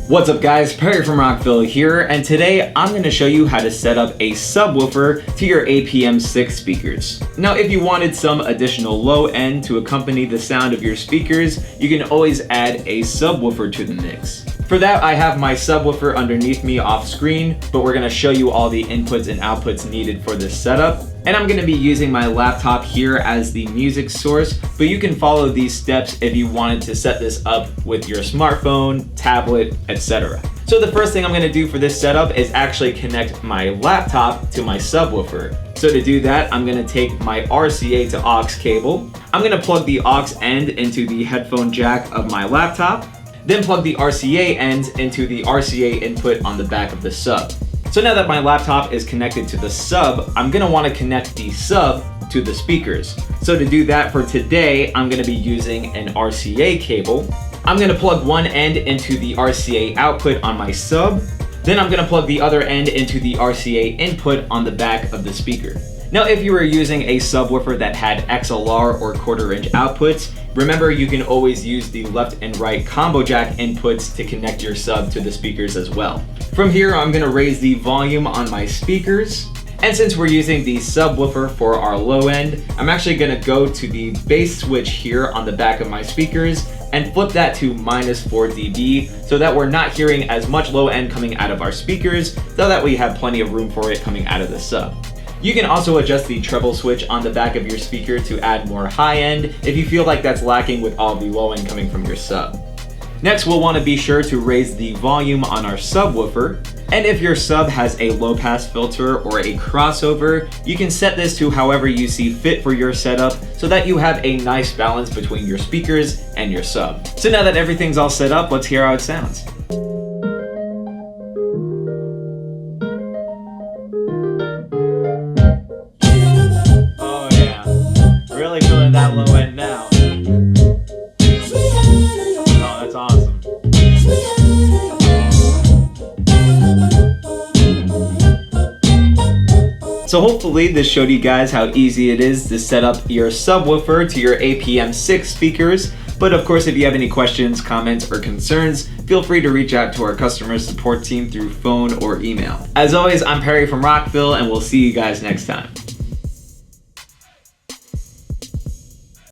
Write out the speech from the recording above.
What's up guys, Perry from Rockville here, and today I'm going to show you how to set up a subwoofer to your APM6 speakers. Now if you wanted some additional low end to accompany the sound of your speakers, you can always add a subwoofer to the mix. For that I have my subwoofer underneath me off screen, but we're going to show you all the inputs and outputs needed for this setup. And I'm going to be using my laptop here as the music source, but you can follow these steps if you wanted to set this up with your smartphone, tablet, etc. So the first thing I'm going to do for this setup is actually connect my laptop to my subwoofer. So to do that, I'm going to take my RCA to aux cable. I'm going to plug the aux end into the headphone jack of my laptop, then plug the RCA end into the RCA input on the back of the sub. So now that my laptop is connected to the sub, I'm going to want to connect the sub to the speakers. So to do that for today, I'm going to be using an RCA cable. I'm going to plug one end into the RCA output on my sub. Then I'm going to plug the other end into the RCA input on the back of the speaker. Now if you were using a subwoofer that had XLR or quarter-inch outputs, remember you can always use the left and right combo jack inputs to connect your sub to the speakers as well. From here I'm going to raise the volume on my speakers, and since we're using the subwoofer for our low end, I'm actually going to go to the bass switch here on the back of my speakers and flip that to -4 dB so that we're not hearing as much low end coming out of our speakers, so that we have plenty of room for it coming out of the sub. You can also adjust the treble switch on the back of your speaker to add more high end if you feel like that's lacking with all the low end coming from your sub. Next, we'll want to be sure to raise the volume on our subwoofer, and if your sub has a low pass filter or a crossover, you can set this to however you see fit for your setup so that you have a nice balance between your speakers and your sub. So now that everything's all set up, let's hear how it sounds. Really feeling that low end now. Oh, that's awesome. So hopefully this showed you guys how easy it is to set up your subwoofer to your APM6 speakers. But of course, if you have any questions, comments, or concerns, feel free to reach out to our customer support team through phone or email. As always, I'm Perry from Rockville, and we'll see you guys next time.